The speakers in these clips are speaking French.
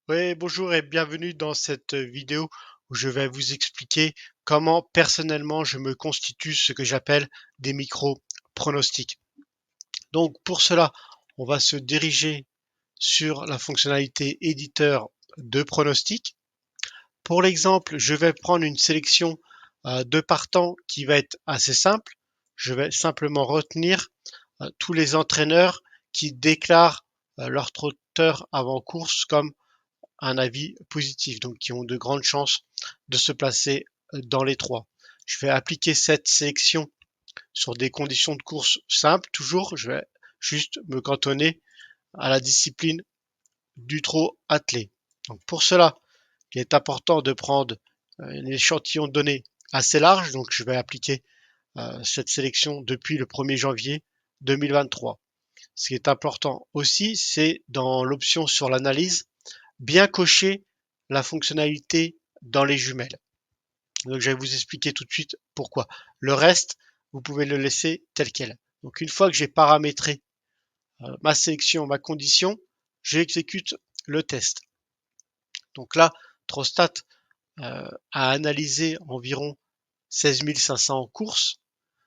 Oui, bonjour et bienvenue dans cette vidéo où je vais vous expliquer comment personnellement je me constitue ce que j'appelle des micro-pronostics. Donc pour cela, on va se diriger sur la fonctionnalité éditeur de pronostics. Pour l'exemple, je vais prendre une sélection de partants qui va être assez simple. Je vais simplement retenir tous les entraîneurs qui déclarent leur trotteur avant course comme un avis positif, donc qui ont de grandes chances de se placer dans les trois. Je vais appliquer cette sélection sur des conditions de course simples. Toujours, je vais juste me cantonner à la discipline du trot attelé. Donc pour cela, il est important de prendre un échantillon de données assez large. Donc je vais appliquer cette sélection depuis le 1er janvier 2023. Ce qui est important aussi, c'est dans l'option sur l'analyse, bien cocher la fonctionnalité dans les jumelles. Donc je vais vous expliquer tout de suite pourquoi. Le reste, vous pouvez le laisser tel quel. Donc une fois que j'ai paramétré ma sélection, ma condition, j'exécute le test. Donc là, Trostat a analysé environ 16 500 courses,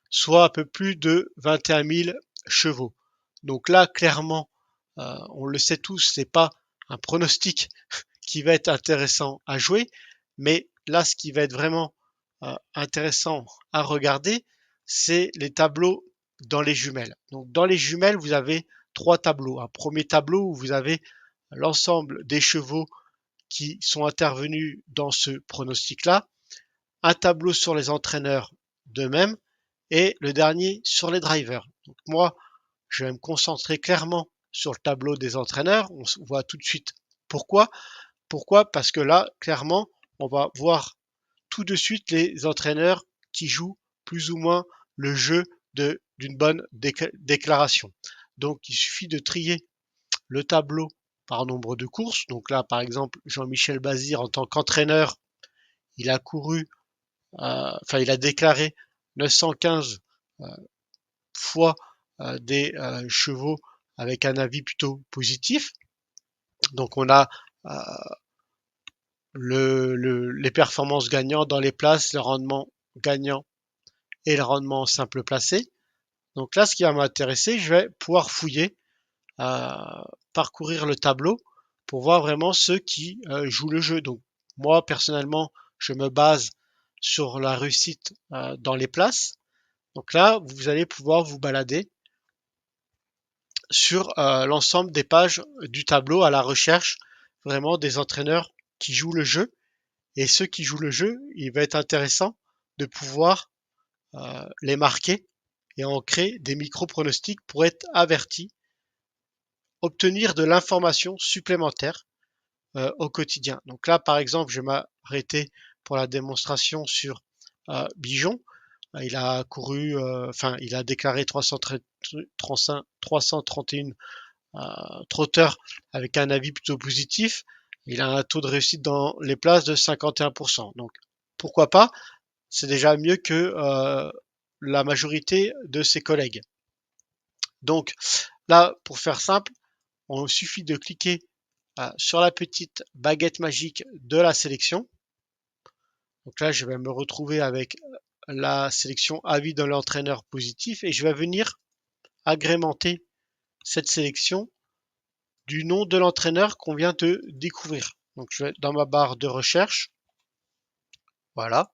soit un peu plus de 21 000 chevaux. Donc là, clairement, on le sait tous, c'est pas un pronostic qui va être intéressant à jouer, mais là, ce qui va être vraiment intéressant à regarder, c'est les tableaux dans les jumelles. Donc dans les jumelles, vous avez trois tableaux. Un premier tableau où vous avez l'ensemble des chevaux qui sont intervenus dans ce pronostic-là, un tableau sur les entraîneurs d'eux-mêmes et le dernier sur les drivers. Donc moi, je vais me concentrer clairement sur le tableau des entraîneurs. On voit tout de suite pourquoi. Pourquoi? Parce que là, clairement, on va voir tout de suite les entraîneurs qui jouent plus ou moins le jeu d'une bonne déclaration. Donc, il suffit de trier le tableau par nombre de courses. Donc là, par exemple, Jean-Michel Bazir, en tant qu'entraîneur, il a couru, il a déclaré 915 euh, fois des chevaux avec un avis plutôt positif. Donc on a les performances gagnantes dans les places, le rendement gagnant et le rendement simple placé. Donc là, ce qui va m'intéresser, je vais pouvoir fouiller, euh, parcourir le tableau pour voir vraiment ceux qui jouent le jeu. Donc moi, personnellement, je me base sur la réussite dans les places. Donc là, vous allez pouvoir vous balader sur l'ensemble des pages du tableau à la recherche vraiment des entraîneurs qui jouent le jeu. Et ceux qui jouent le jeu, il va être intéressant de pouvoir les marquer et en créer des micro-pronostics pour être avertis, obtenir de l'information supplémentaire au quotidien. Donc là, par exemple, je vais m'arrêter pour la démonstration sur Bijon. Il a couru, il a déclaré 331 trotteurs avec un avis plutôt positif. Il a un taux de réussite dans les places de 51%. Donc pourquoi pas? C'est déjà mieux que la majorité de ses collègues. Donc là, pour faire simple, on suffit de cliquer sur la petite baguette magique de la sélection. Donc là, je vais me retrouver avec la sélection avis de l'entraîneur positif et je vais venir agrémenter cette sélection du nom de l'entraîneur qu'on vient de découvrir. Donc je vais dans ma barre de recherche. Voilà.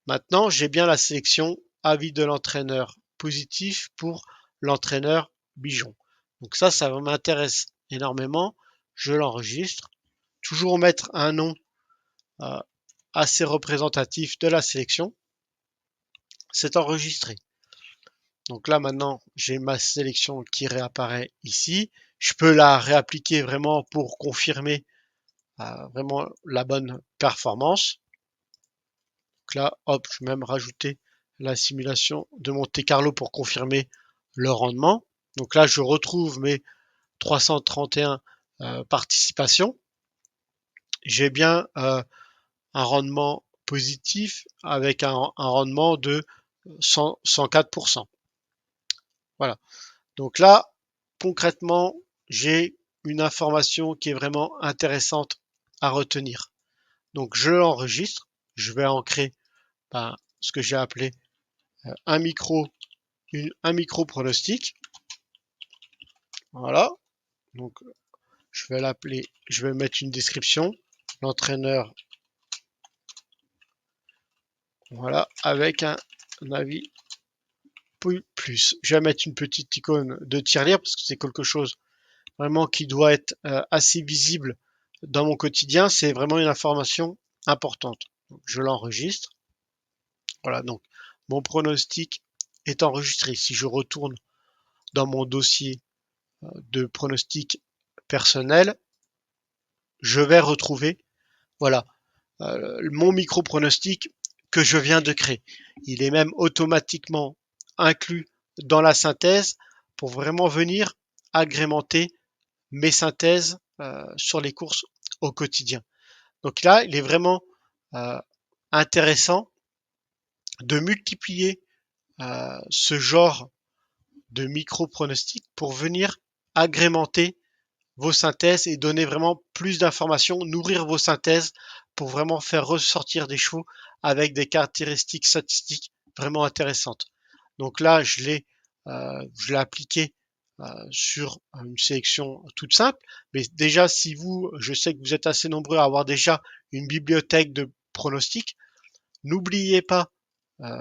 Maintenant, j'ai bien la sélection avis de l'entraîneur positif pour l'entraîneur Bijon. Donc ça m'intéresse énormément. Je l'enregistre. Toujours mettre un nom euh, assez représentatif de la sélection. C'est enregistré. Donc là maintenant, j'ai ma sélection qui réapparaît ici. Je peux la réappliquer vraiment pour confirmer vraiment la bonne performance. Donc là, hop, je vais même rajouter la simulation de Monte Carlo pour confirmer le rendement. Donc là, je retrouve mes 331 participations. J'ai bien un rendement positif avec un rendement de 104%. Voilà. Donc là, concrètement, j'ai une information qui est vraiment intéressante à retenir. Donc je l'enregistre, je vais ancrer ce que j'ai appelé un micro pronostic. Voilà, donc je vais l'appeler, je vais mettre une description, l'entraîneur, voilà, avec un avis plus. Je vais mettre une petite icône de tirelire parce que c'est quelque chose vraiment qui doit être assez visible dans mon quotidien. C'est vraiment une information importante. Donc, je l'enregistre. Voilà, donc mon pronostic est enregistré. Si je retourne dans mon dossier de pronostic personnel, je vais retrouver, voilà, mon micro-pronostic que je viens de créer. Il est même automatiquement inclus dans la synthèse pour vraiment venir agrémenter mes synthèses sur les courses au quotidien. Donc là, il est vraiment euh, intéressant de multiplier ce genre de micro-pronostic pour venir agrémenter vos synthèses et donner vraiment plus d'informations, nourrir vos synthèses pour vraiment faire ressortir des chevaux avec des caractéristiques statistiques vraiment intéressantes. Donc là, je l'ai appliqué sur une sélection toute simple. Mais déjà, si vous, je sais que vous êtes assez nombreux à avoir déjà une bibliothèque de pronostics, n'oubliez pas euh,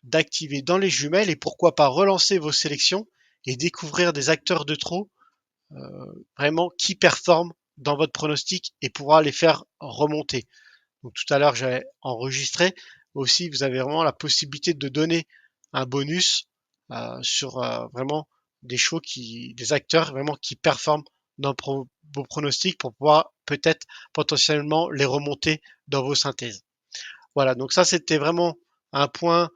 d'activer dans les jumelles et pourquoi pas relancer vos sélections et découvrir des acteurs de trop vraiment qui performent dans votre pronostic et pouvoir les faire remonter. Donc tout à l'heure, j'avais enregistré. Aussi, vous avez vraiment la possibilité de donner un bonus sur vraiment des chevaux des acteurs vraiment qui performent dans vos pronostics pour pouvoir peut-être potentiellement les remonter dans vos synthèses. Voilà, donc ça c'était vraiment un point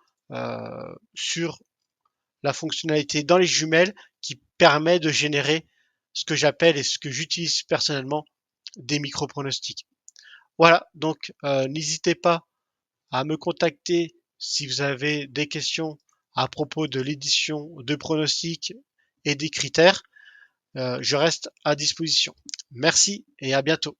sur la fonctionnalité dans les jumelles qui permet de générer ce que j'appelle et ce que j'utilise personnellement des micro-pronostics. Voilà, donc n'hésitez pas à me contacter si vous avez des questions à propos de l'édition de pronostics et des critères. Je reste à disposition. Merci et à bientôt.